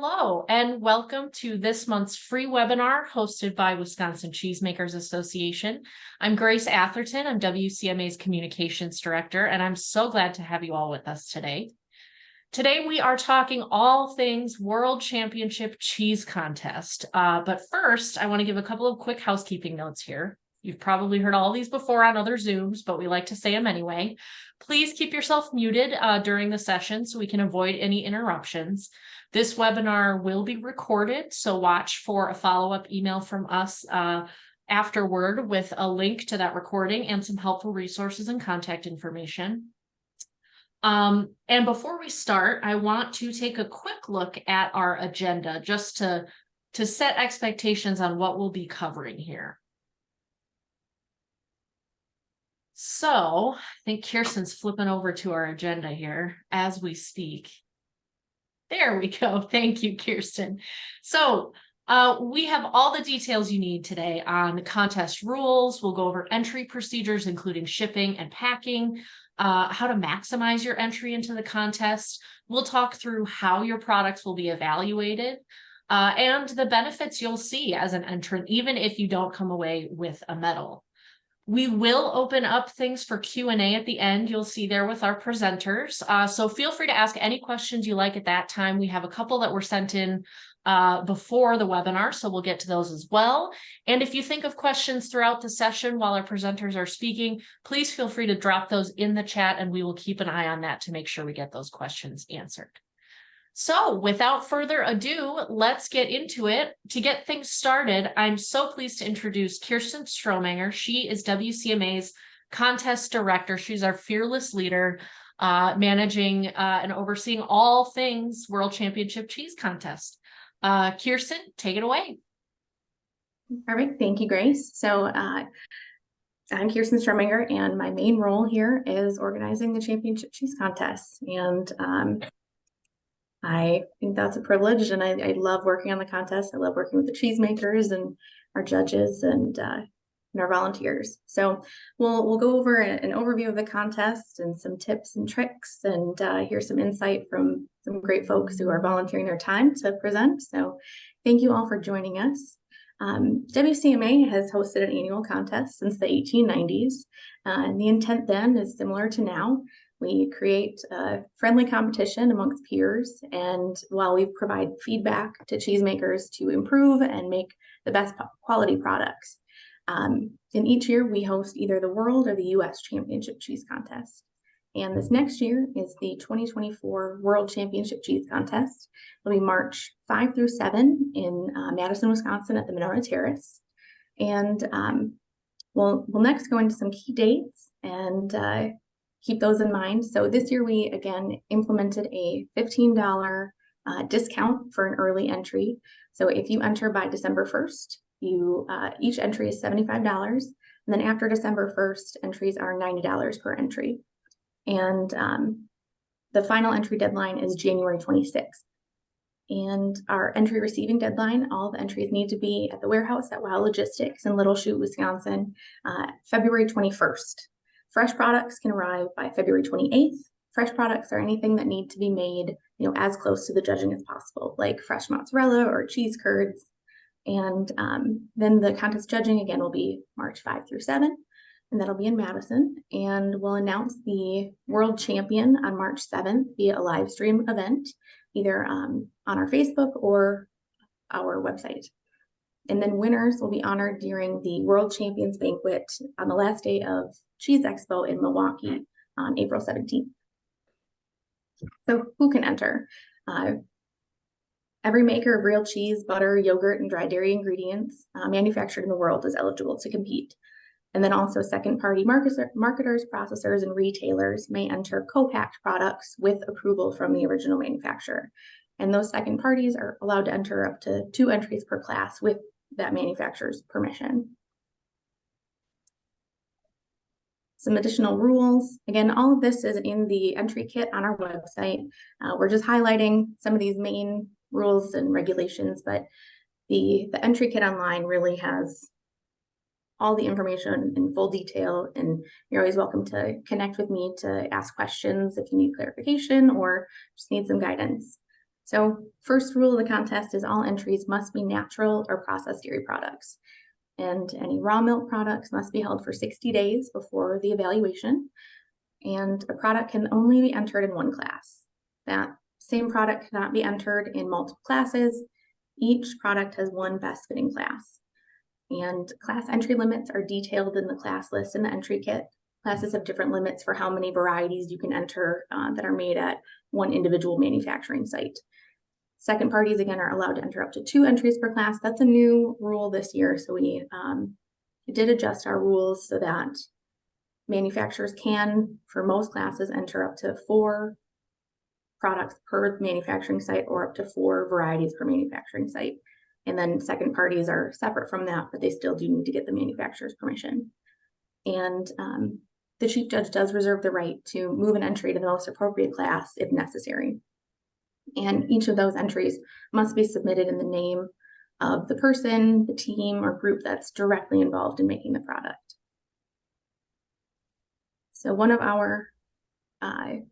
Hello, and welcome to this month's free webinar hosted by Wisconsin Cheesemakers Association. I'm Grace Atherton. I'm WCMA's Communications Director, and I'm so glad to have you all with us today. Today, we are talking all things World Championship Cheese Contest. But first, I want to give a couple of quick housekeeping notes here. You've probably heard all these before on other Zooms, but we like to say them anyway. Please keep yourself muted during the session so we can avoid any interruptions. This webinar will be recorded, so watch for a follow-up email from us afterward with a link to that recording and some helpful resources and contact information. And before we start, I want to take a quick look at our agenda just to set expectations on what we'll be covering here. So I think Kirsten's flipping over to our agenda here as we speak. There we go. Thank you, Kirsten. So we have all the details you need today on contest rules. We'll go over entry procedures, including shipping and packing, how to maximize your entry into the contest. We'll talk through how your products will be evaluated and the benefits you'll see as an entrant, even if you don't come away with a medal. We will open up things for Q&A at the end. You'll see there with our presenters. So feel free to ask any questions you like at that time. We have a couple that were sent in before the webinar, so we'll get to those as well. And if you think of questions throughout the session while our presenters are speaking, please feel free to drop those in the chat and we will keep an eye on that to make sure we get those questions answered. So without further ado, let's get into it. To get things started, I'm so pleased to introduce Kirsten Strohmenger. She is WCMA's contest director. She's our fearless leader, managing and overseeing all things World Championship Cheese Contest. Kirsten, take it away. Perfect. Thank you, Grace. So I'm Kirsten Strohmenger, and my main role here is organizing the Championship Cheese Contest. And I think that's a privilege, and I love working on the contest. I love working with the cheesemakers and our judges and our volunteers. So we'll go over an overview of the contest and some tips and tricks, and hear some insight from some great folks who are volunteering their time to present. So thank you all for joining us. WCMA has hosted an annual contest since the 1890s, and the intent then is similar to now. We create a friendly competition amongst peers, and while we provide feedback to cheesemakers to improve and make the best quality products. And each year we host either the World or the U.S. Championship Cheese Contest. And this next year is the 2024 World Championship Cheese Contest. It'll be March 5 through 7 in Madison, Wisconsin at the Monona Terrace. And we'll next go into some key dates and keep those in mind. So this year we again implemented a $15 discount for an early entry. So if you enter by December 1st, each entry is $75. And then after December 1st, entries are $90 per entry. And the final entry deadline is January 26th. And our entry receiving deadline, all the entries need to be at the warehouse at WOW Logistics in Little Chute, Wisconsin, February 21st. Fresh products can arrive by February 28th. Fresh products are anything that need to be made, as close to the judging as possible, like fresh mozzarella or cheese curds. And then the contest judging again will be March 5 through 7, and that'll be in Madison. And we'll announce the world champion on March 7th via a live stream event, either on our Facebook or our website. And then winners will be honored during the World Champions Banquet on the last day of Cheese Expo in Milwaukee on April 17th. So who can enter? Every maker of real cheese, butter, yogurt, and dry dairy ingredients manufactured in the world is eligible to compete. And then also second-party marketers, processors, and retailers may enter co-packed products with approval from the original manufacturer. And those second parties are allowed to enter up to 2 entries per class with that manufacturer's permission. Some additional rules. Again, all of this is in the entry kit on our website. We're just highlighting some of these main rules and regulations, but the entry kit online really has all the information in full detail, and you're always welcome to connect with me to ask questions if you need clarification or just need some guidance. So first rule of the contest is all entries must be natural or processed dairy products. And any raw milk products must be held for 60 days before the evaluation. And a product can only be entered in one class. That same product cannot be entered in multiple classes. Each product has one best fitting class. And class entry limits are detailed in the class list in the entry kit. Classes have different limits for how many varieties you can enter that are made at one individual manufacturing site. Second parties, again, are allowed to enter up to 2 entries per class. That's a new rule this year. So we did adjust our rules so that manufacturers can, for most classes, enter up to 4 products per manufacturing site or up to 4 varieties per manufacturing site. And then second parties are separate from that, but they still do need to get the manufacturer's permission. And the chief judge does reserve the right to move an entry to the most appropriate class if necessary. And each of those entries must be submitted in the name of the person, the team, or group that's directly involved in making the product. So one of our, an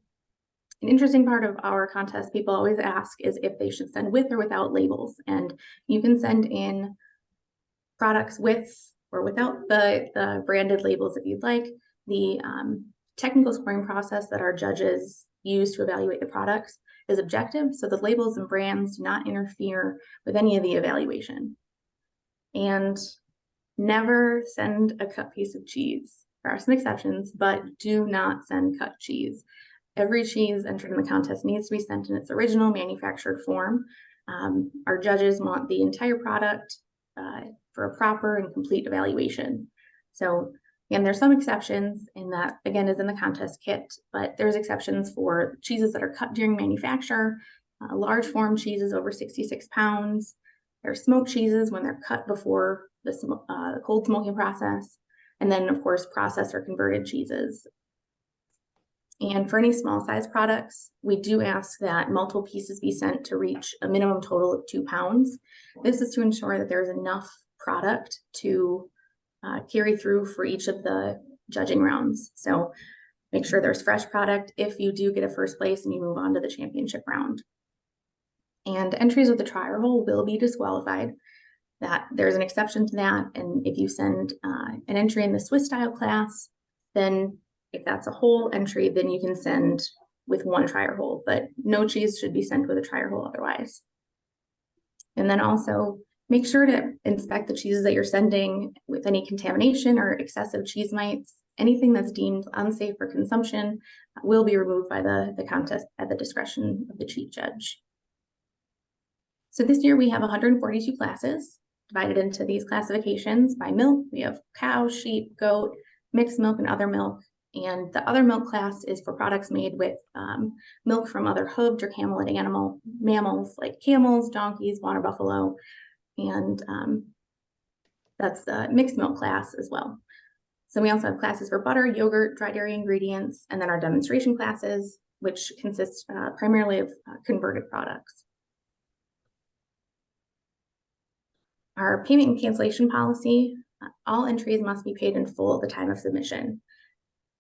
interesting part of our contest people always ask is if they should send with or without labels. And you can send in products with or without the branded labels if you'd like. The technical scoring process that our judges use to evaluate the products is objective, so the labels and brands do not interfere with any of the evaluation. And never send a cut piece of cheese. There are some exceptions, but do not send cut cheese. Every cheese entered in the contest needs to be sent in its original manufactured form. Our judges want the entire product for a proper and complete evaluation. So again, there's some exceptions, and that again is in the contest kit, but there's exceptions for cheeses that are cut during manufacture, large form cheeses over 66 pounds. There's smoked cheeses when they're cut before the cold smoking process, and then of course processed or converted cheeses. And for any small size products, we do ask that multiple pieces be sent to reach a minimum total of 2 pounds. This is to ensure that there's enough product to carry through for each of the judging rounds. So make sure there's fresh product if you do get a first place and you move on to the championship round. And entries with the trial hole will be disqualified. That there's an exception to that. And if you send an entry in the Swiss style class, then if that's a whole entry, then you can send with 1 trial hole, but no cheese should be sent with a trial hole otherwise. And then also make sure to inspect the cheeses that you're sending with any contamination or excessive cheese mites. Anything that's deemed unsafe for consumption will be removed by the contest at the discretion of the chief judge. So this year we have 142 classes divided into these classifications by milk. We have cow, sheep, goat, mixed milk, and other milk. And the other milk class is for products made with milk from other hooved or camelid mammals like camels, donkeys, water buffalo, and that's the mixed milk class as well. So we also have classes for butter, yogurt, dry dairy ingredients, and then our demonstration classes, which consist primarily of converted products. Our payment and cancellation policy, all entries must be paid in full at the time of submission.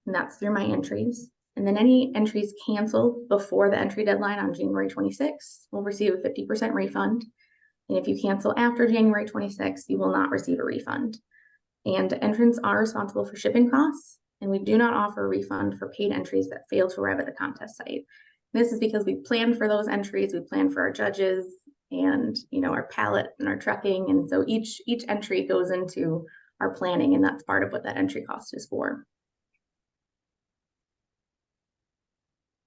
And that's through my entries. And then any entries canceled before the entry deadline on January 26th will receive a 50% refund. And if you cancel after January 26th, you will not receive a refund. And entrants are responsible for shipping costs, and we do not offer a refund for paid entries that fail to arrive at the contest site. This is because we planned for those entries, we planned for our judges and our pallet and our trucking, and so each entry goes into our planning, and that's part of what that entry cost is for.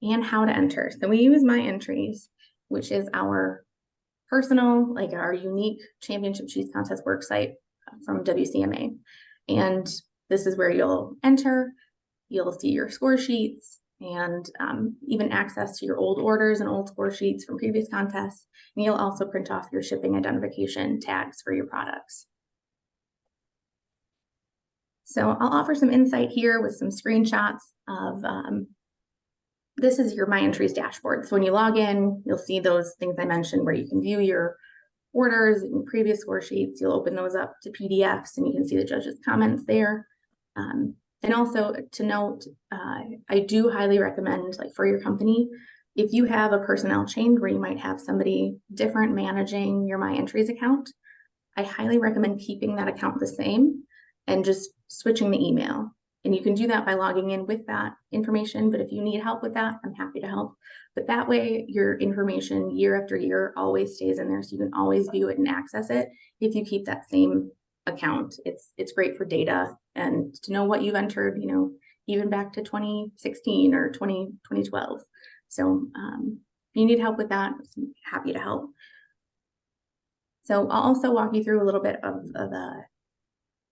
And how to enter. So we use my entries, which is our personal, like our unique championship cheese contest work site from WCMA. And this is where you'll enter, you'll see your score sheets and even access to your old orders and old score sheets from previous contests. And you'll also print off your shipping identification tags for your products. So I'll offer some insight here with some screenshots of this is your My Entries dashboard. So when you log in, you'll see those things I mentioned where you can view your orders and previous score sheets. You'll open those up to PDFs and you can see the judges' comments there. And also to note, I do highly recommend, like for your company, if you have a personnel change where you might have somebody different managing your My Entries account, I highly recommend keeping that account the same and just switching the email. And you can do that by logging in with that information. But if you need help with that, I'm happy to help. But that way, your information year after year always stays in there. So you can always view it and access it if you keep that same account. It's great for data and to know what you've entered, even back to 2016 or 2012. So if you need help with that, I'm happy to help. So I'll also walk you through a little bit of the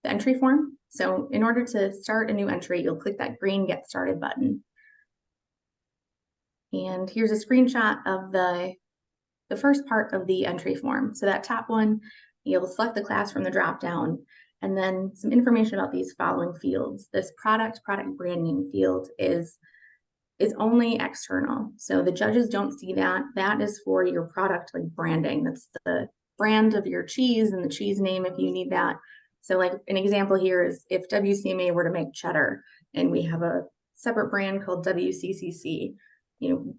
entry form. So in order to start a new entry, you'll click that green Get Started button. And here's a screenshot of the first part of the entry form. So that top one, you'll select the class from the drop-down, and then some information about these following fields. This product brand name field is only external. So the judges don't see that. That is for your product like branding. That's the brand of your cheese and the cheese name if you need that. So like an example here is if WCMA were to make cheddar and we have a separate brand called WCCC,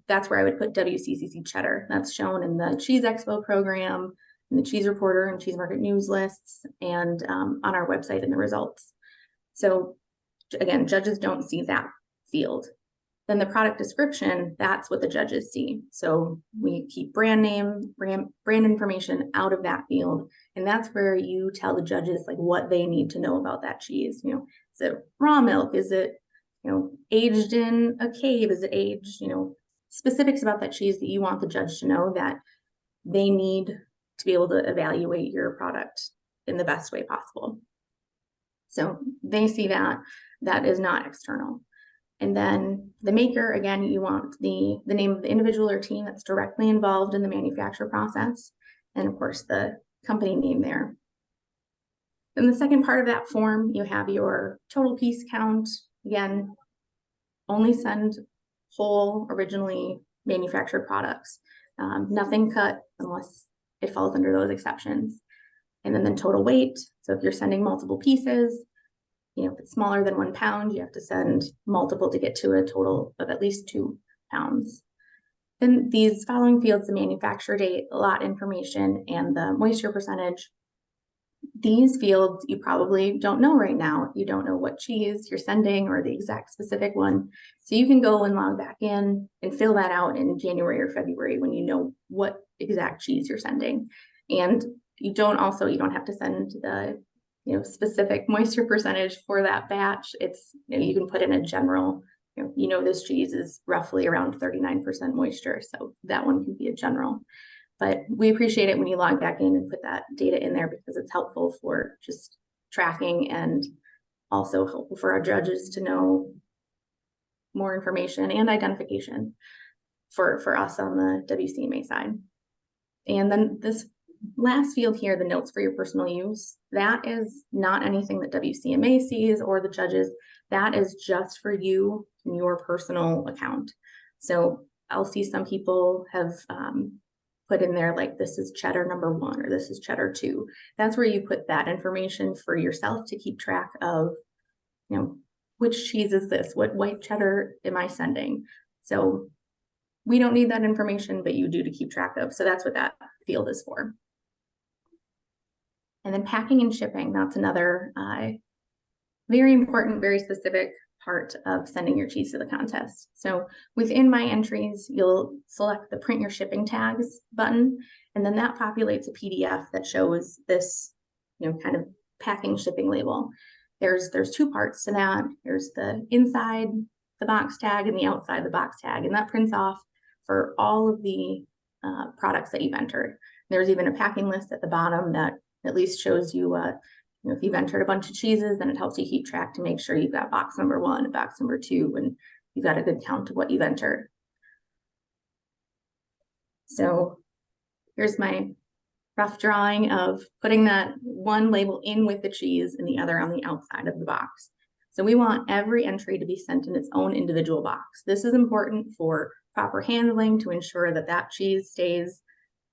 that's where I would put WCCC cheddar. That's shown in the Cheese Expo program, in the Cheese Reporter and Cheese Market News lists, and on our website in the results. So again, judges don't see that field. Then the product description, that's what the judges see. So we keep brand name, brand information out of that field. And that's where you tell the judges like what they need to know about that cheese. Is it raw milk? Is it, aged in a cave? Is it aged, specifics about that cheese that you want the judge to know that they need to be able to evaluate your product in the best way possible. So they see that is not external. And then the maker, again, you want the name of the individual or team that's directly involved in the manufacture process. And of course, the company name there. In the second part of that form, you have your total piece count. Again, only send whole, originally manufactured products. Nothing cut unless it falls under those exceptions. And then the total weight. So if you're sending multiple pieces, if it's smaller than 1 pound, you have to send multiple to get to a total of at least 2 pounds. Then these following fields, the manufacture date, lot information, and the moisture percentage. These fields you probably don't know right now. You don't know what cheese you're sending or the exact specific one. So you can go and log back in and fill that out in January or February when you know what exact cheese you're sending. And you don't have to send the specific moisture percentage for that batch. It's, you can put in a general, this cheese is roughly around 39% moisture. So that one can be a general, but we appreciate it when you log back in and put that data in there because it's helpful for just tracking and also helpful for our judges to know more information and identification for us on the WCMA side. And then this last field here, the notes for your personal use, that is not anything that WCMA sees or the judges. That is just for you and your personal account. So I'll see some people have put in there like this is cheddar number 1 or this is cheddar 2. That's where you put that information for yourself to keep track of, which cheese is this? What white cheddar am I sending? So we don't need that information, but you do to keep track of. So that's what that field is for. And then packing and shipping, that's another very important, very specific part of sending your cheese to the contest. So within My Entries, you'll select the Print Your Shipping Tags button, and then that populates a PDF that shows this, kind of packing shipping label. There's 2 parts to that. There's the inside the box tag and the outside the box tag, and that prints off for all of the products that you've entered. There's even a packing list at the bottom that at least shows you, if you've entered a bunch of cheeses, then it helps you keep track to make sure you've got box number 1 and box number 2, and you've got a good count of what you've entered. So here's my rough drawing of putting that one label in with the cheese and the other on the outside of the box. So we want every entry to be sent in its own individual box. This is important for proper handling to ensure that that cheese stays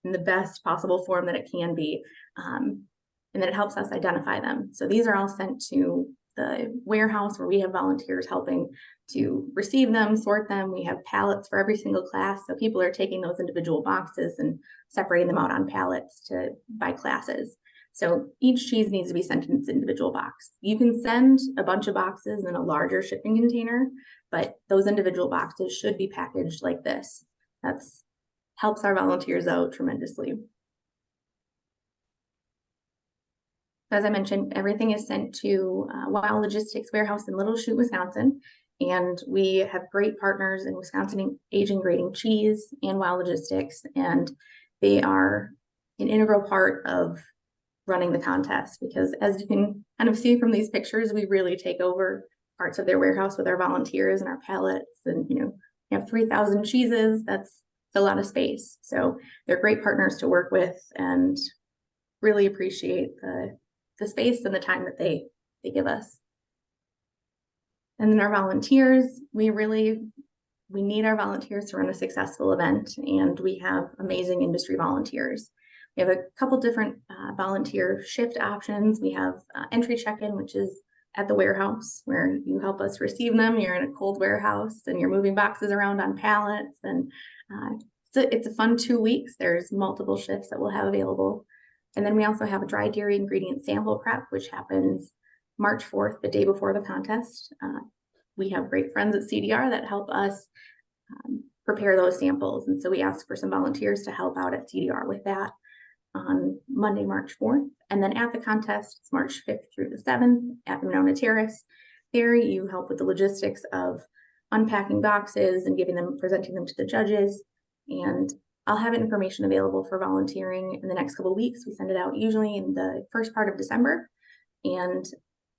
in the best possible form that it can be. And then it helps us identify them. So these are all sent to the warehouse where we have volunteers helping to receive them, sort them. We have pallets for every single class. So people are taking those individual boxes and separating them out on pallets by classes. So each cheese needs to be sent in its individual box. You can send a bunch of boxes in a larger shipping container, but those individual boxes should be packaged like this. That's helps our volunteers out tremendously. As I mentioned, everything is sent to Wild Logistics Warehouse in Little Chute, Wisconsin. And we have great partners in Wisconsin Aging Grading Cheese and Wild Logistics. And they are an integral part of running the contest, because as you can kind of see from these pictures, we really take over parts of their warehouse with our volunteers and our pallets. And, you have 3,000 cheeses. That's a lot of space. So they're great partners to work with, and really appreciate the space and the time that they give us. And then our volunteers, we need our volunteers to run a successful event, and we have amazing industry volunteers. We have a couple different volunteer shift options. We have entry check-in, which is at the warehouse, where you help us receive them. You're in a cold warehouse and you're moving boxes around on pallets, and it's a fun 2 weeks. There's multiple shifts that we'll have available. And then we also have a dry dairy ingredient sample prep, which happens March 4th, the day before the contest. We have great friends at CDR that help us prepare those samples. And so we ask for some volunteers to help out at CDR with that on Monday, March 4th. And then at the contest, it's March 5th through the 7th at the Monona Terrace. There you help with the logistics of unpacking boxes and presenting them to the judges. And I'll have information available for volunteering in the next couple of weeks. We send it out usually in the first part of December. And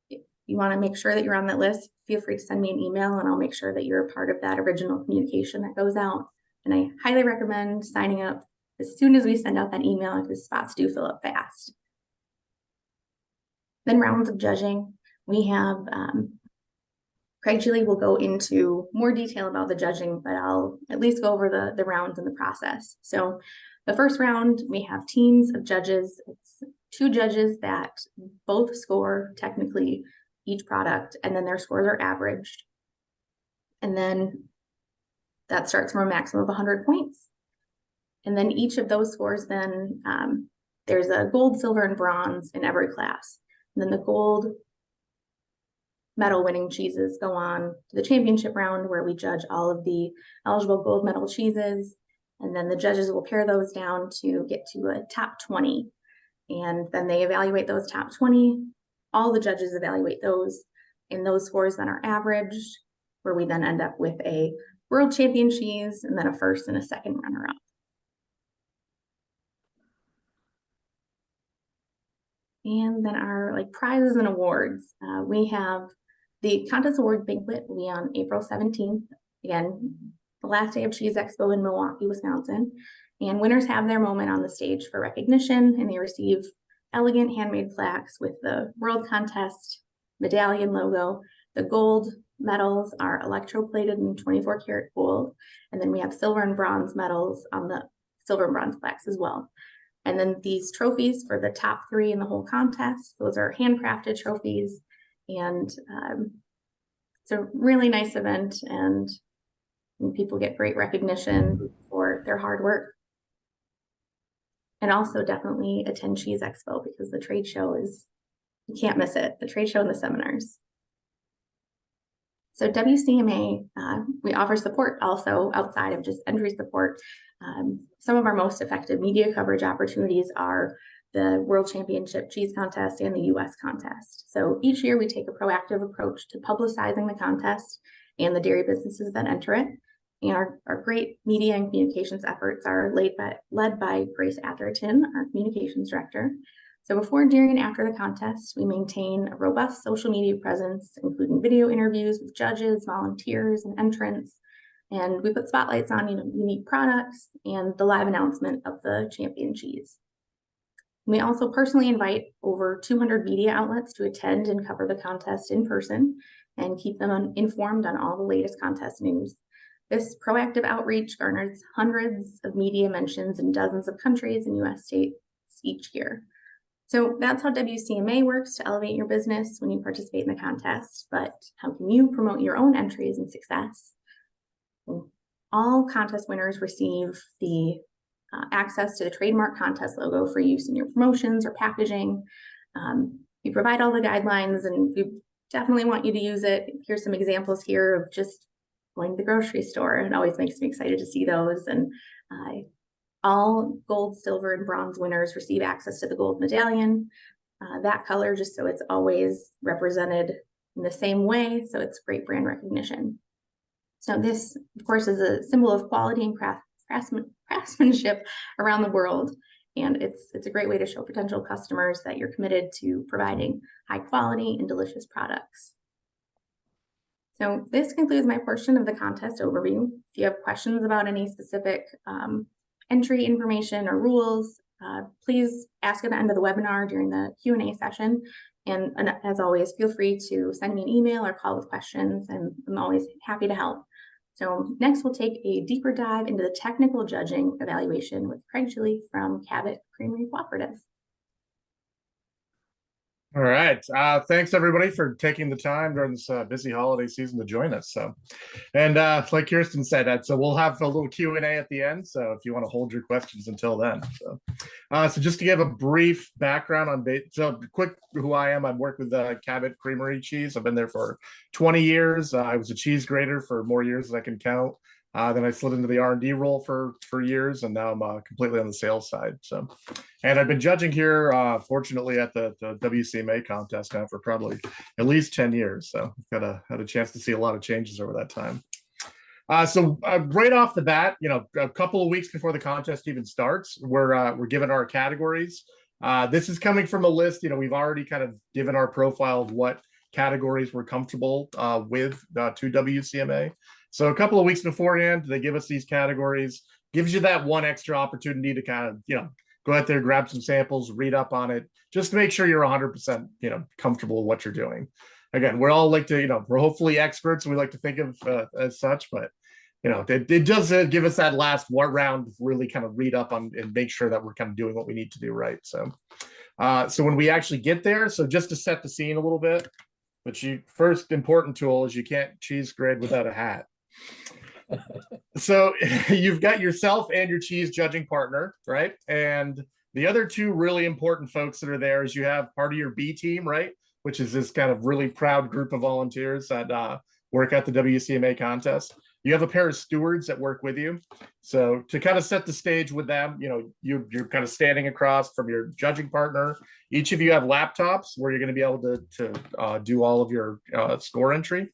if you want to make sure that you're on that list, feel free to send me an email and I'll make sure that you're a part of that original communication that goes out. And I highly recommend signing up as soon as we send out that email, because spots do fill up fast. Then rounds of judging. We have Craig Gile will go into more detail about the judging, but I'll at least go over the rounds and the process. So the first round, we have teams of judges. It's 2 judges that both score technically each product, and then their scores are averaged. And then that starts from a maximum of 100 points. And then each of those scores, then there's a gold, silver, and bronze in every class. And then the gold medal winning cheeses go on to the championship round, where we judge all of the eligible gold medal cheeses. And then the judges will pare those down to get to a top 20. And then they evaluate those top 20. All the judges evaluate those, and those scores then are averaged, where we then end up with a world champion cheese and then a first and a second runner-up. And then our prizes and awards. We have the contest award banquet will be on April 17th. Again, the last day of Cheese Expo in Milwaukee, Wisconsin. And winners have their moment on the stage for recognition, and they receive elegant handmade plaques with the World Contest medallion logo. The gold medals are electroplated in 24 karat gold. And then we have silver and bronze medals on the silver and bronze plaques as well. And then these trophies for the top 3 in the whole contest, those are handcrafted trophies. And it's a really nice event, and people get great recognition for their hard work. And also definitely attend Cheese Expo, because the trade show you can't miss it, the trade show and the seminars. So WCMA, we offer support also outside of just entry support. Some of our most effective media coverage opportunities are the World Championship Cheese Contest and the US Contest. So each year we take a proactive approach to publicizing the contest and the dairy businesses that enter it. And our great media and communications efforts are led by Grace Atherton, our communications director. So before, during, and after the contest, we maintain a robust social media presence, including video interviews with judges, volunteers, and entrants. And we put spotlights on unique products and the live announcement of the champion cheese. We also personally invite over 200 media outlets to attend and cover the contest in person and keep them informed on all the latest contest news. This proactive outreach garners hundreds of media mentions in dozens of countries and US states each year. So that's how WCMA works to elevate your business when you participate in the contest. But how can you promote your own entries and success? All contest winners receive the access to the trademark contest logo for use in your promotions or packaging. We provide all the guidelines, and we definitely want you to use it. Here's some examples here of just going to the grocery store. It always makes me excited to see those. And all gold, silver, and bronze winners receive access to the gold medallion. That color, just so it's always represented in the same way, so it's great brand recognition. So this, of course, is a symbol of quality and craftsmanship around the world. And it's a great way to show potential customers that you're committed to providing high quality and delicious products. So this concludes my portion of the contest overview. If you have questions about any specific entry information or rules, please ask at the end of the webinar during the Q&A session. And as always, feel free to send me an email or call with questions, and I'm always happy to help. So next, we'll take a deeper dive into the technical judging evaluation with Craig Gile from Cabot Creamery Cooperative. All right. Thanks everybody for taking the time during this busy holiday season to join us. And like Kirsten said, so we'll have a little Q&A at the end. So if you want to hold your questions until then. So just to give a brief background on quick who I am. I work with Cabot Creamery Cheese. I've been there for 20 years. I was a cheese grater for more years than I can count. Then I slid into the R&D role for years, and now I'm completely on the sales side. And I've been judging here, fortunately, at the WCMA contest now for probably at least 10 years. So I've had a chance to see a lot of changes over that time. Right off the bat, a couple of weeks before the contest even starts, we're given our categories. This is coming from a list. We've already kind of given our profile of what categories we're comfortable with to WCMA. So a couple of weeks beforehand, they give us these categories, gives you that one extra opportunity to kind of, go out there, grab some samples, read up on it, just to make sure you're 100%, comfortable with what you're doing. Again, we're all like to, we're hopefully experts. We like to think of as such, but it does give us that last round to really kind of read up on and make sure that we're kind of doing what we need to do right. So when we actually get there, so just to set the scene a little bit, but first important tool is you can't cheese grade without a hat. So you've got yourself and your cheese judging partner, right? And the other two really important folks that are there is you have part of your B team, right? Which is this kind of really proud group of volunteers that work at the WCMA contest. You have a pair of stewards that work with you. So to kind of set the stage with them, you're kind of standing across from your judging partner. Each of you have laptops where you're going to be able to do all of your score entry.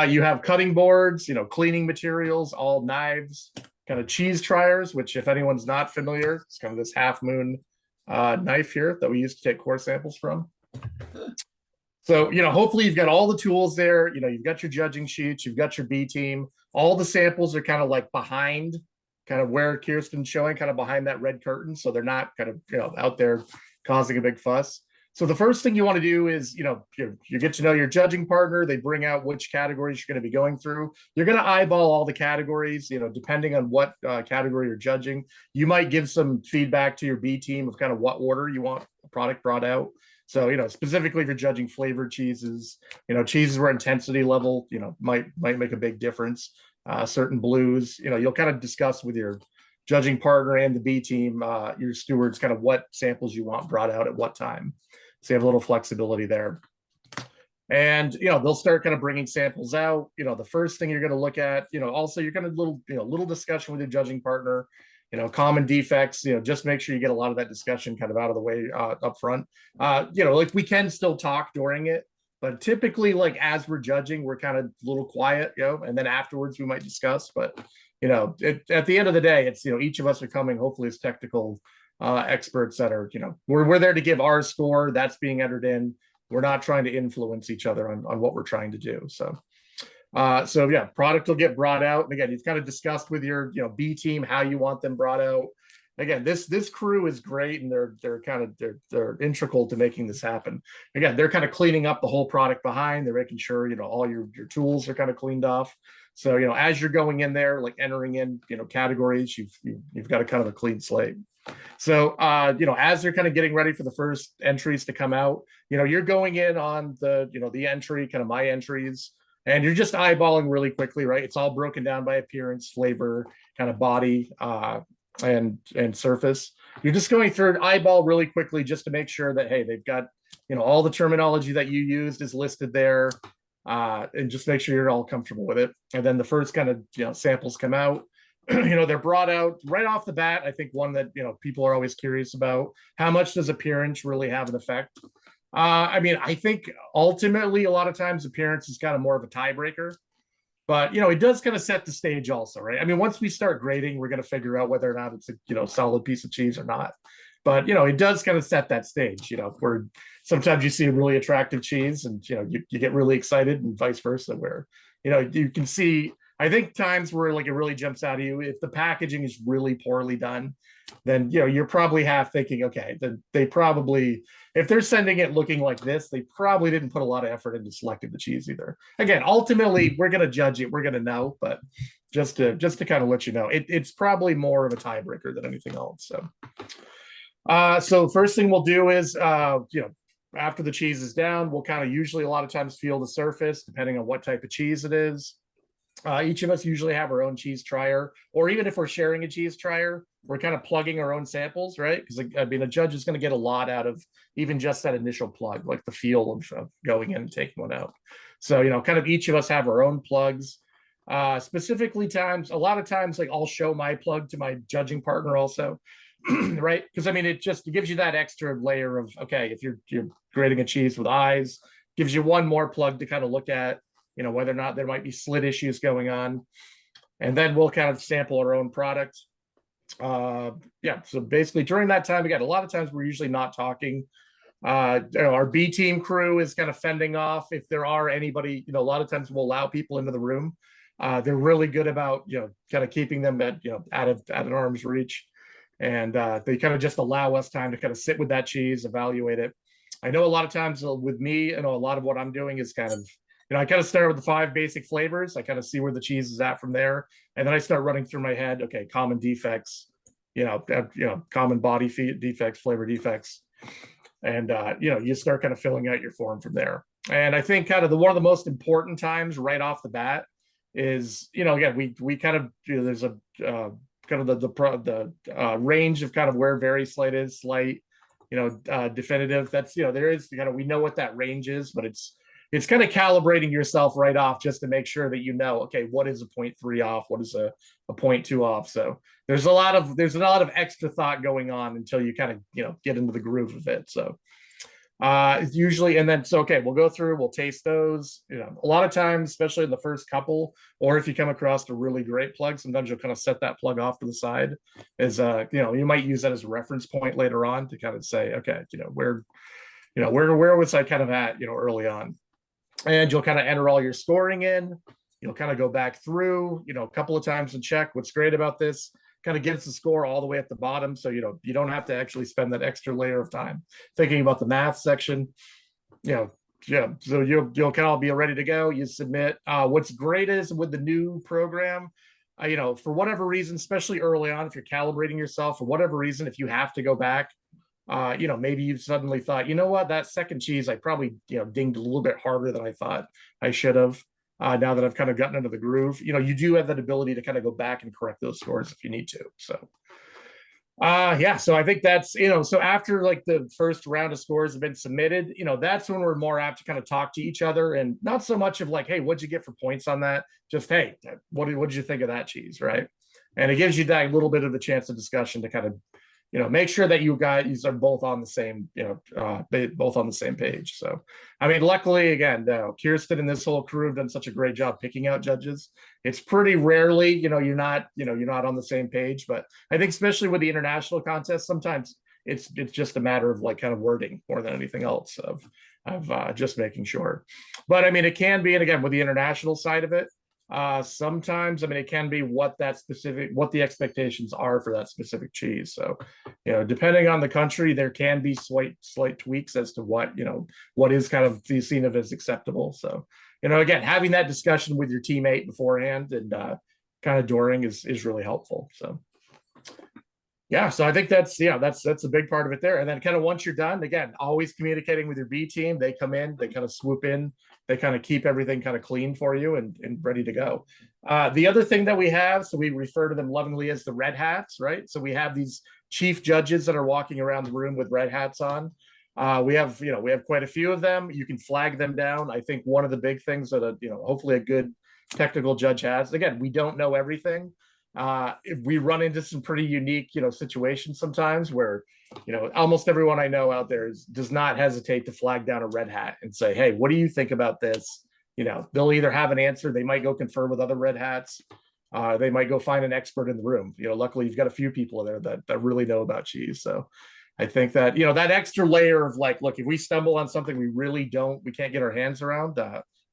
You have cutting boards, cleaning materials, all knives, kind of cheese triers, which if anyone's not familiar, it's kind of this half moon knife here that we use to take core samples from. So, hopefully you've got all the tools there. You've got your judging sheets, you've got your B team. All the samples are kind of like behind, kind of where Kirsten's showing, kind of behind that red curtain. So they're not kind of, out there causing a big fuss. So the first thing you want to do is, you get to know your judging partner. They bring out which categories you're going to be going through. You're going to eyeball all the categories, depending on what category you're judging. You might give some feedback to your B team of kind of what order you want a product brought out. So, specifically if you're judging flavored cheeses, cheeses where intensity level, might make a big difference. Certain blues, you'll kind of discuss with your judging partner and the B team, your stewards, kind of what samples you want brought out at what time. So you have a little flexibility there. And, they'll start kind of bringing samples out. The first thing you're going to look at, also you're going to little discussion with your judging partner. Common defects, just make sure you get a lot of that discussion kind of out of the way up front. Like we can still talk during it, but typically like as we're judging, we're kind of a little quiet, and then afterwards we might discuss. But, at the end of the day, it's, each of us are coming hopefully as technical experts that are, we're there to give our score that's being entered in. We're not trying to influence each other on what we're trying to do. So yeah, product will get brought out. And again, you've kind of discussed with your, B team, how you want them brought out. Again, this crew is great, and they're integral to making this happen. Again, they're kind of cleaning up the whole product behind. They're making sure, all your tools are kind of cleaned off. So, as you're going in there, like entering in, categories, you've got a kind of a clean slate. So, as they're kind of getting ready for the first entries to come out, you're going in on the entry, kind of my entries, and you're just eyeballing really quickly, right? It's all broken down by appearance, flavor, kind of body, and surface. You're just going through an eyeball really quickly just to make sure that, hey, they've got, all the terminology that you used is listed there, and just make sure you're all comfortable with it. And then the first kind of, samples come out. They're brought out right off the bat. I think one that, people are always curious about, how much does appearance really have an effect? I think ultimately a lot of times appearance is kind of more of a tiebreaker, but it does kind of set the stage also, right? Once we start grading, we're going to figure out whether or not it's a, solid piece of cheese or not. But, it does kind of set that stage, where sometimes you see a really attractive cheese and, you get really excited, and vice versa, where, you can see, I think times where like it really jumps out at you, if the packaging is really poorly done, then, you're probably half thinking, okay, then they probably, if they're sending it looking like this, they probably didn't put a lot of effort into selecting the cheese either. Again, ultimately, we're going to judge it. We're going to know, but just to kind of let you know, it's probably more of a tiebreaker than anything else. So first thing we'll do is, after the cheese is down, we'll kind of usually a lot of times feel the surface, depending on what type of cheese it is. Each of us usually have our own cheese trier, or even if we're sharing a cheese trier, we're kind of plugging our own samples, right? Because a judge is going to get a lot out of even just that initial plug, like the feel of going in and taking one out. So, kind of each of us have our own plugs. Specifically a lot of times, like I'll show my plug to my judging partner also. Right? Because it gives you that extra layer of, okay, if you're grading a cheese with eyes, gives you one more plug to kind of look at, whether or not there might be slit issues going on. And then we'll kind of sample our own product. So basically during that time, again, a lot of times we're usually not talking. Our B team crew is kind of fending off if there are anybody, a lot of times we'll allow people into the room. They're really good about, kind of keeping them at, out of arm's reach. And they kind of just allow us time to kind of sit with that cheese, evaluate it. I know a lot of times with me, a lot of what I'm doing is kind of, I kind of start with the 5 basic flavors. I kind of see where the cheese is at from there. And then I start running through my head, okay, common defects, common body defects, flavor defects. And, you start kind of filling out your form from there. And I think kind of one of the most important times right off the bat is, again, we kind of, there's a, kind of the range of kind of where very slight is, slight, definitive. That's, there is kind of, we know what that range is, but it's kind of calibrating yourself right off just to make sure that okay, what is a 0.3 off? What is a 0.2 off? So there's a lot of extra thought going on until you kind of, get into the groove of it. So usually, and then, so, okay, we'll go through, we'll taste those, a lot of times, especially in the first couple, or if you come across a really great plug, sometimes you'll kind of set that plug off to the side as, you might use that as a reference point later on to kind of say, okay, where was I kind of at, early on. And you'll kind of enter all your scoring in. You'll kind of go back through, a couple of times and check. What's great about this, kind of gets the score all the way at the bottom. So, you don't have to actually spend that extra layer of time thinking about the math section. So you'll kind of be ready to go. You submit. What's great is with the new program, for whatever reason, especially early on, if you're calibrating yourself, for whatever reason, if you have to go back, maybe you've suddenly thought, what, that second cheese, I probably, dinged a little bit harder than I thought I should have. Now that I've kind of gotten into the groove, you do have that ability to kind of go back and correct those scores if you need to. So, so I think that's, so after like the first round of scores have been submitted, that's when we're more apt to kind of talk to each other, and not so much of like, hey, what'd you get for points on that? Just, hey, what did you think of that cheese, right? And it gives you that little bit of a chance of discussion to kind of, make sure that you guys are both on the same, both on the same page. So, luckily, again, Kirsten and this whole crew have done such a great job picking out judges. It's pretty rarely, you're not on the same page. But I think especially with the international contest, sometimes it's just a matter of like kind of wording more than anything else of just making sure. But it can be, and again, with the international side of it, sometimes it can be what the expectations are for that specific cheese. So depending on the country, there can be slight tweaks as to what is kind of seen of as acceptable. So again, having that discussion with your teammate beforehand and kind of during is really helpful. So yeah, so I think that's a big part of it there. And then kind of once you're done, again, always communicating with your B team. They come in, they kind of swoop in, they kind of keep everything kind of clean for you and ready to go. The other thing that we have, so we refer to them lovingly as the red hats, right? So we have these chief judges that are walking around the room with red hats on. We have quite a few of them. You can flag them down. I think one of the big things that hopefully a good technical judge has, again, we don't know everything. If we run into some pretty unique, situations sometimes where, almost everyone I know out there does not hesitate to flag down a red hat and say, hey, what do you think about this? They'll either have an answer, they might go confirm with other red hats. They might go find an expert in the room. Luckily you've got a few people there that really know about cheese. So I think that, that extra layer of like, look, if we stumble on something we can't get our hands around,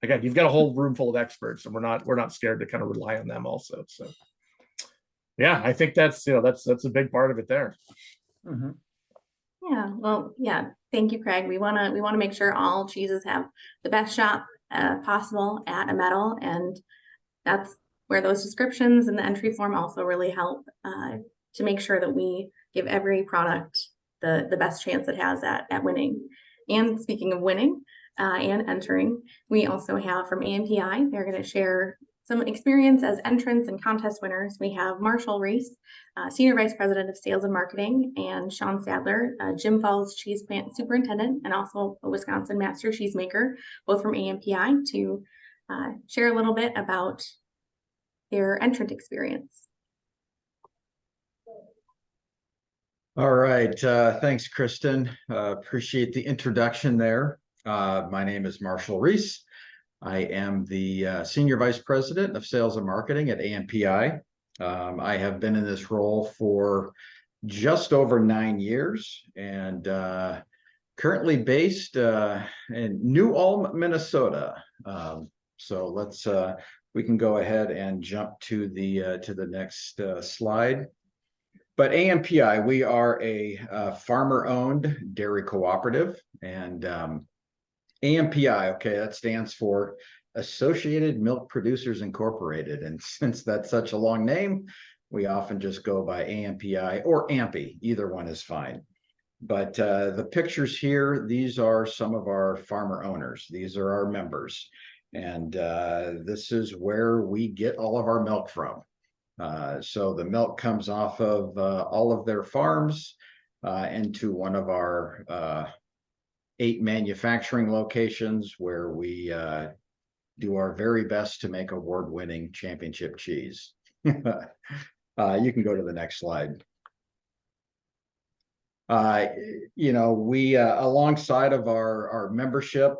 again, you've got a whole room full of experts and we're not scared to kind of rely on them also. So yeah, I think that's a big part of it there. Mm-hmm. Yeah, well, yeah. Thank you, Craig. We want to make sure all cheeses have the best shot possible at a medal, and that's where those descriptions and the entry form also really help to make sure that we give every product the best chance it has at winning. And speaking of winning and entering, we also have from AMPI, they're going to share some experience as entrants and contest winners. We have Marshall Reece, Senior Vice President of Sales and Marketing, and Shawn Sadler, Jim Falls Cheese Plant Superintendent, and also a Wisconsin Master Cheesemaker, both from AMPI, to share a little bit about their entrant experience. All right, thanks, Kristen. Appreciate the introduction there. My name is Marshall Reece. I am the Senior Vice President of Sales and Marketing at AMPI. I have been in this role for just over 9 years and currently based in New Ulm, Minnesota. So we can go ahead and jump to the next slide. But AMPI, we are a farmer-owned dairy cooperative, and AMPI, okay, that stands for Associated Milk Producers Incorporated. And since that's such a long name, we often just go by AMPI or AMPI. Either one is fine. But the pictures here, these are some of our farmer owners. These are our members. And this is where we get all of our milk from. So the milk comes off of all of their farms into one of our 8 manufacturing locations where we do our very best to make award-winning championship cheese. You can go to the next slide. We alongside of our membership,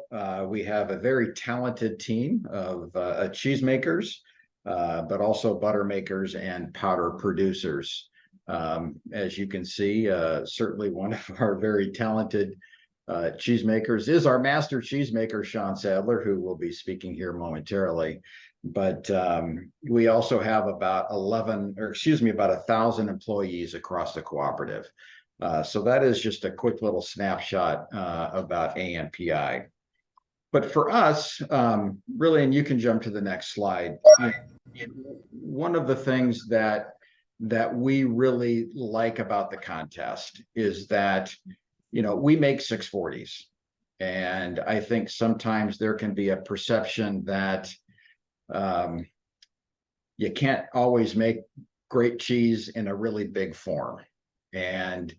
we have a very talented team of cheesemakers, but also butter makers and powder producers. As you can see, certainly one of our very talented cheesemakers is our master cheesemaker, Shawn Sadler, who will be speaking here momentarily. But we also have about 1,000 employees across the cooperative. So that is just a quick little snapshot about AMPI. But for us, really, and you can jump to the next slide, one of the things that we really like about the contest is that we make 640s. And I think sometimes there can be a perception that you can't always make great cheese in a really big form. And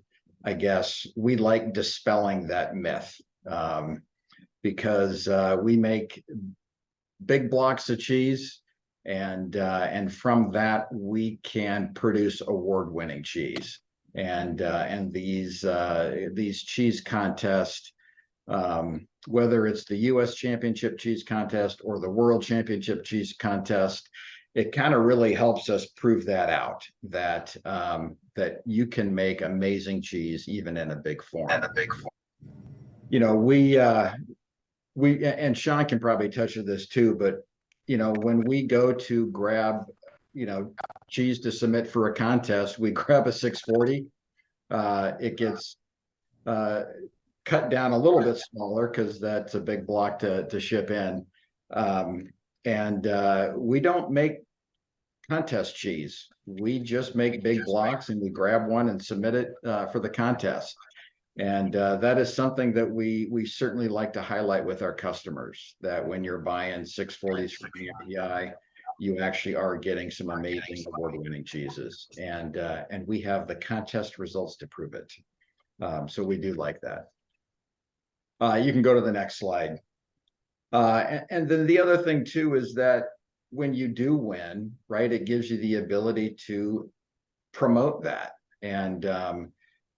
I guess we like dispelling that myth because we make big blocks of cheese, and from that we can produce award-winning cheese. And these cheese contests, whether it's the U.S. Championship Cheese Contest or the World Championship Cheese Contest, it kind of really helps us prove that out, that you can make amazing cheese even in a big form. We and Shawn can probably touch on this too, but when we go to grab cheese to submit for a contest, we grab a 640. It gets cut down a little bit smaller because that's a big block to ship in. We don't make contest cheese. We just make big blocks and we grab one and submit it for the contest. And that is something that we certainly like to highlight with our customers, that when you're buying 640s from AMPI, you actually are getting some amazing award-winning cheeses. And we have the contest results to prove it. So we do like that. You can go to the next slide. And then the other thing too is that when you do win, right, it gives you the ability to promote that. And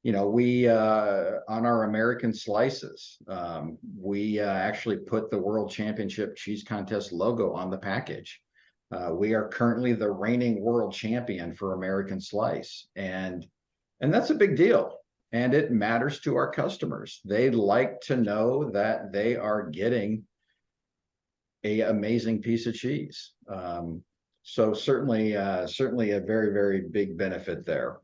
you know, we on our American slices, we actually put the World Championship Cheese Contest logo on the package. We are currently the reigning world champion for American Slice, and that's a big deal. And it matters to our customers. They like to know that they are getting an amazing piece of cheese. So certainly a very, very big benefit there.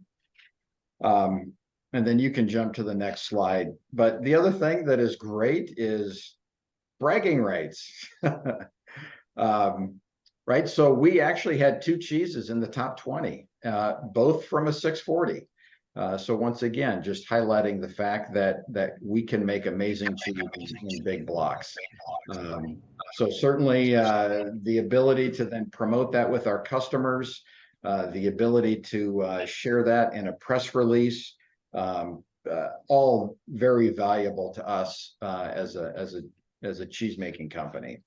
And then you can jump to the next slide. But the other thing that is great is bragging rights. Right, so we actually had 2 cheeses in the top 20, both from a 640. So once again, just highlighting the fact that we can make amazing cheese in big blocks. So certainly the ability to then promote that with our customers, the ability to share that in a press release, all very valuable to us as a cheese making company.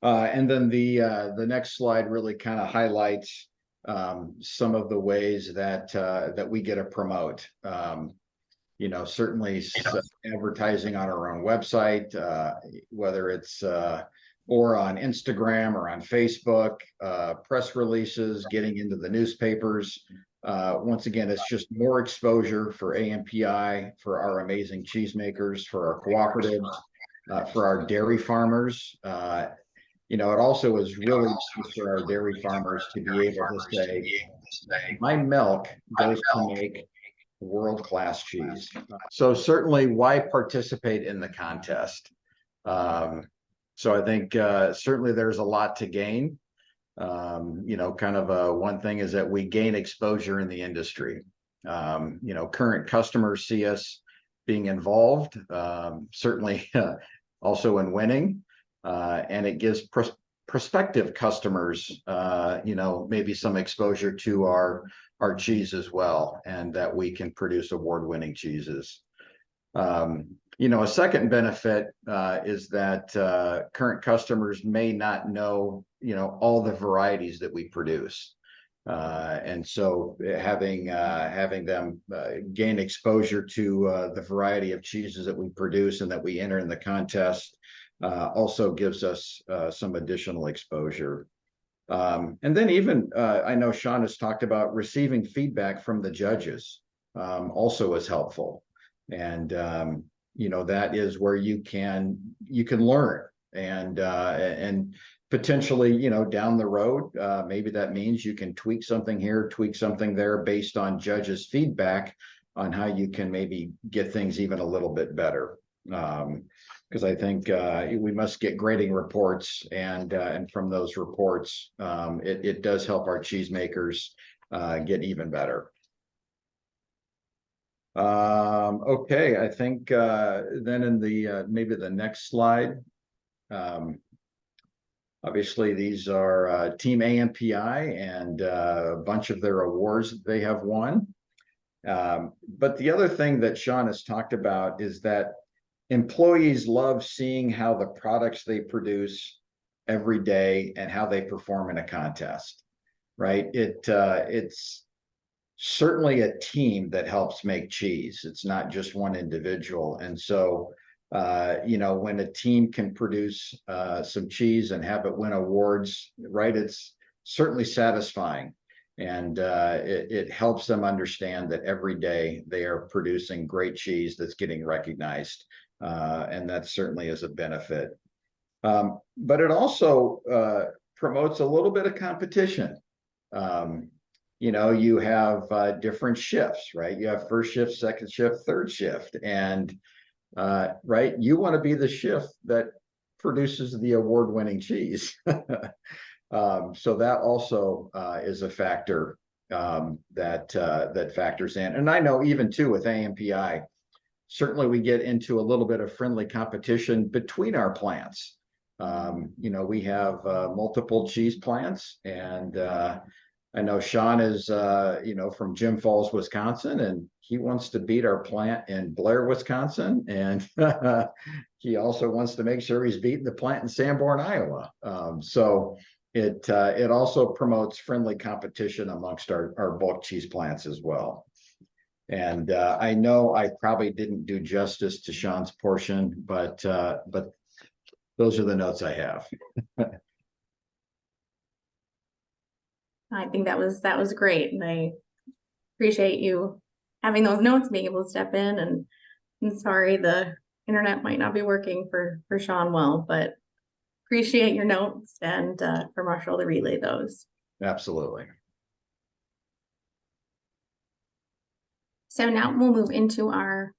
And then the next slide really kind of highlights some of the ways that we get to promote. You know, certainly advertising on our own website, whether it's or on Instagram or on Facebook, press releases, getting into the newspapers. Once again, it's just more exposure for AMPI, for our amazing cheesemakers, for our cooperatives, for our dairy farmers. You know, it also is really nice for our dairy farmers to be able to say, my milk goes to make world-class cheese. So certainly, why participate in the contest? So I think certainly there's a lot to gain. You know, kind of one thing is that we gain exposure in the industry. You know, current customers see us being involved, certainly also in winning. And it gives prospective customers, you know, maybe some exposure to our cheese as well, and that we can produce award-winning cheeses. You know, a second benefit is that current customers may not know, you know, all the varieties that we produce. And so having them gain exposure to the variety of cheeses that we produce and that we enter in the contest also gives us some additional exposure. And then even I know Shawn has talked about receiving feedback from the judges also is helpful. And you know, that is where you can learn and potentially, you know, down the road, maybe that means you can tweak something here, tweak something there based on judges' feedback on how you can maybe get things even a little bit better. Because I think we must get grading reports, and from those reports, it does help our cheesemakers get even better. Okay, I think then in the maybe the next slide. Obviously, these are Team AMPI and a bunch of their awards that they have won. But the other thing that Shawn has talked about is that employees love seeing how the products they produce every day and how they perform in a contest, right? It's certainly a team that helps make cheese. It's not just one individual. And so, you know, when a team can produce some cheese and have it win awards, right, it's certainly satisfying. And it helps them understand that every day they are producing great cheese that's getting recognized. And that certainly is a benefit. But it also promotes a little bit of competition. You know, you have different shifts, right? You have first shift, second shift, third shift. And right, you want to be the shift that produces the award-winning cheese. So that also is a factor that factors in. And I know even too with AMPI, certainly we get into a little bit of friendly competition between our plants. We have multiple cheese plants, and I know Shawn is, from Jim Falls, Wisconsin, and he wants to beat our plant in Blair, Wisconsin. And he also wants to make sure he's beating the plant in Sanborn, Iowa. So it also promotes friendly competition amongst our bulk cheese plants as well. And I know I probably didn't do justice to Shawn's portion, but those are the notes I have. I think that was great, and I appreciate you having those notes, being able to step in. And I'm sorry the internet might not be working for Shawn well, but appreciate your notes and for Marshall to relay those. Absolutely. So now we'll move into our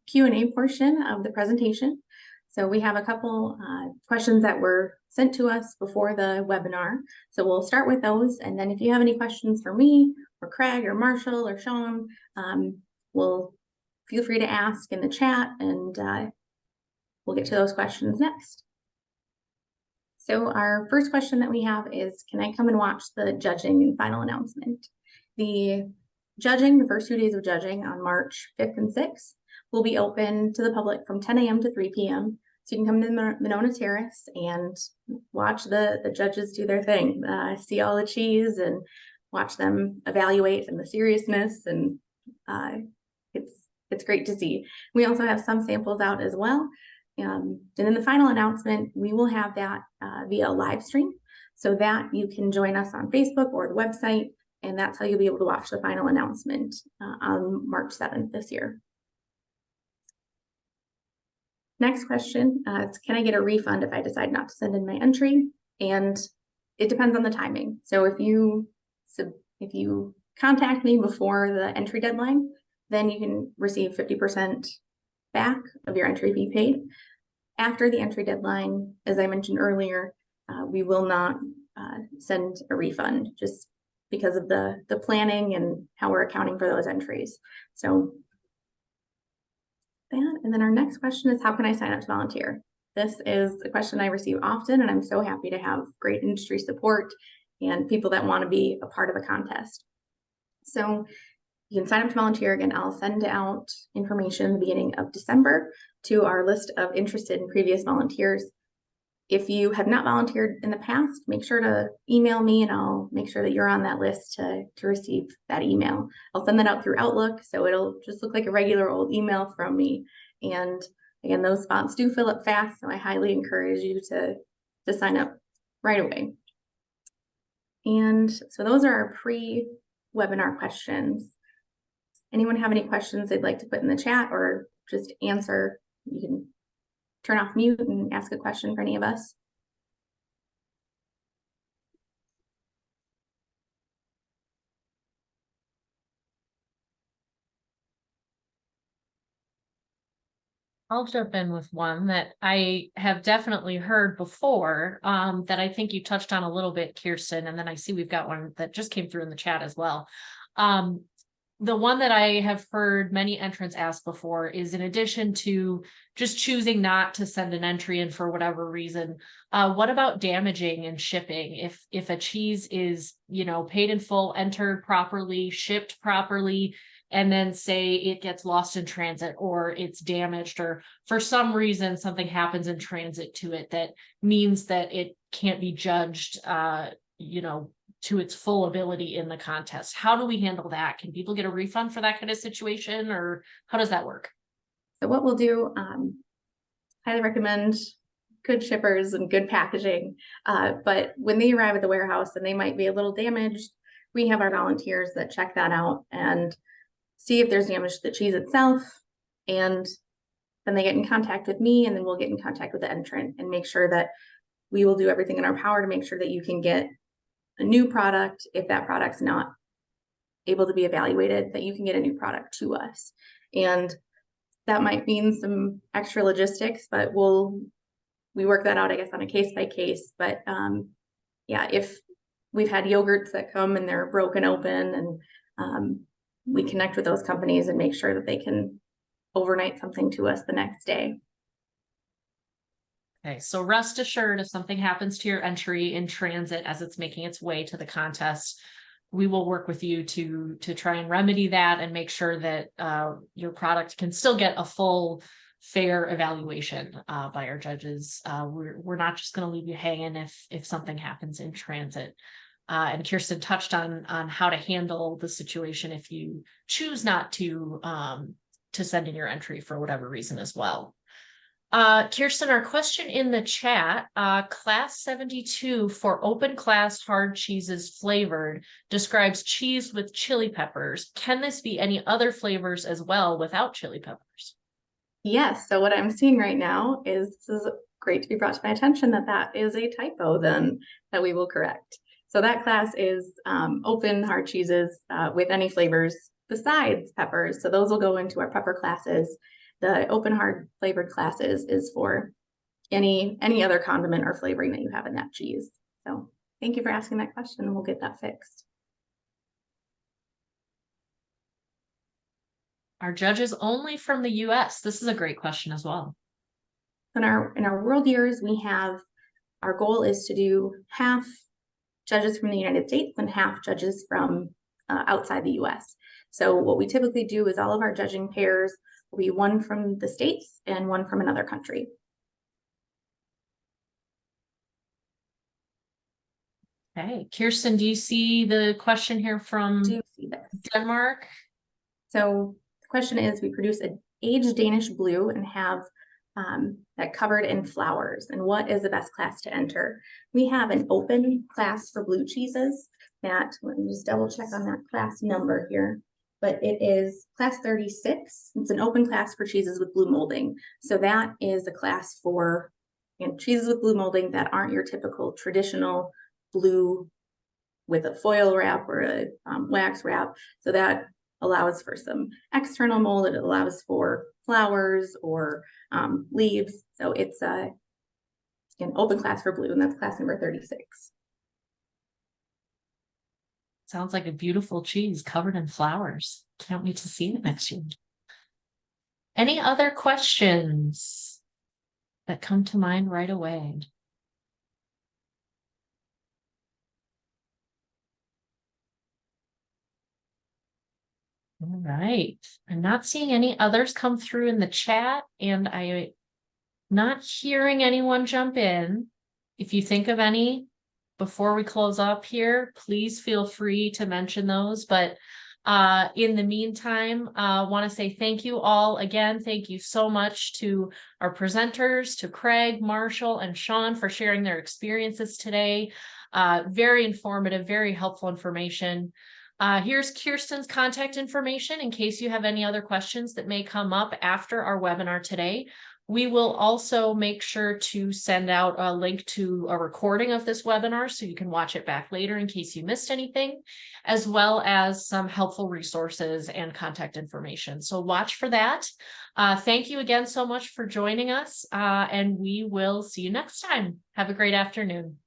Q&A portion of the presentation. So we have a couple questions that were sent to us before the webinar. So we'll start with those. And then if you have any questions for me or Craig or Marshall or Shawn, we'll feel free to ask in the chat, and we'll get to those questions next. So our first question that we have is, can I come and watch the judging and final announcement? The first 2 days of judging on March 5th and 6th will be open to the public from 10 a.m. to 3 p.m. So you can come to Monona Terrace and watch the judges do their thing, see all the cheese and watch them evaluate and the seriousness, and it's great to see. We also have some samples out as well. And then the final announcement, we will have that via live stream, so that you can join us on Facebook or the website, and that's how you'll be able to watch the final announcement on March 7th this year. Next question is, can I get a refund if I decide not to send in my entry? And it depends on the timing. So if you contact me before the entry deadline, then you can receive 50% back of your entry fee paid. After the entry deadline, as I mentioned earlier, we will not send a refund, just because of the planning and how we're accounting for those entries. So that, and then our next question is, how can I sign up to volunteer? This is a question I receive often, and I'm so happy to have great industry support and people that want to be a part of a contest. So you can sign up to volunteer. Again, I'll send out information in the beginning of December to our list of interested and previous volunteers. If you have not volunteered in the past, make sure to email me, and I'll make sure that you're on that list to receive that email. I'll send that out through Outlook, so it'll just look like a regular old email from me. And again, those spots do fill up fast, so I highly encourage you to sign up right away. And so those are our pre-webinar questions. Anyone have any questions they'd like to put in the chat or just answer? You can turn off mute and ask a question for any of us. I'll jump in with one that I have definitely heard before, that I think you touched on a little bit, Kirsten, and then I see we've got one that just came through in the chat as well. The one that I have heard many entrants ask before is, in addition to just choosing not to send an entry in for whatever reason, what about damaging and shipping? If a cheese is, paid in full, entered properly, shipped properly, and then say it gets lost in transit, or it's damaged, or for some reason something happens in transit to it that means that it can't be judged, to its full ability in the contest. How do we handle that? Can people get a refund for that kind of situation, or how does that work? So what we'll do, highly recommend good shippers and good packaging. But when they arrive at the warehouse and they might be a little damaged, we have our volunteers that check that out and see if there's damage to the cheese itself. And then they get in contact with me, and then we'll get in contact with the entrant and make sure that we will do everything in our power to make sure that you can get a new product. If that product's not able to be evaluated, that you can get a new product to us. And that might mean some extra logistics, but we'll we work that out, I guess, on a case by case, but yeah, if we've had yogurts that come and they're broken open, and we connect with those companies and make sure that they can overnight something to us the next day. Okay, so rest assured, if something happens to your entry in transit as it's making its way to the contest, we will work with you to try and remedy that and make sure that your product can still get a full, fair evaluation by our judges. We're not just going to leave you hanging if something happens in transit. And Kirsten touched on how to handle the situation if you choose not to send in your entry for whatever reason as well. Kirsten, our question in the chat, class 72 for open class hard cheeses flavored describes cheese with chili peppers. Can this be any other flavors as well without chili peppers? Yes, so what I'm seeing right now is, this is great to be brought to my attention, that is a typo then that we will correct. So that class is open hard cheeses with any flavors besides peppers. So those will go into our pepper classes. The open hard flavored classes is for any other condiment or flavoring that you have in that cheese. So thank you for asking that question, and we'll get that fixed. Are judges only from the US? This is a great question as well. In our world years, we have, our goal is to do half judges from the United States and half judges from outside the US. So what we typically do is all of our judging pairs will be one from the States and one from another country. Okay, Kirsten, do you see the question here from Do you see this? Denmark? So the question is, we produce an aged Danish blue and have that covered in flowers. And what is the best class to enter? We have an open class for blue cheeses that, let me just double check on that class number here, but it is class 36. It's an open class for cheeses with blue molding. So that is a class for cheeses with blue molding that aren't your typical traditional blue with a foil wrap or a wax wrap. So that allows for some external mold. It allows for flowers or leaves. So it's an open class for blue, and that's class number 36. Sounds like a beautiful cheese covered in flowers. Can't wait to see it next year. Any other questions that come to mind right away? All right. I'm not seeing any others come through in the chat, and I'm not hearing anyone jump in. If you think of any before we close up here, please feel free to mention those. But in the meantime, I want to say thank you all again. Thank you so much to our presenters, to Craig, Marshall, and Shawn for sharing their experiences today. Very informative, very helpful information. Here's Kirsten's contact information in case you have any other questions that may come up after our webinar today. We will also make sure to send out a link to a recording of this webinar so you can watch it back later in case you missed anything, as well as some helpful resources and contact information. So watch for that. Thank you again so much for joining us, and we will see you next time. Have a great afternoon.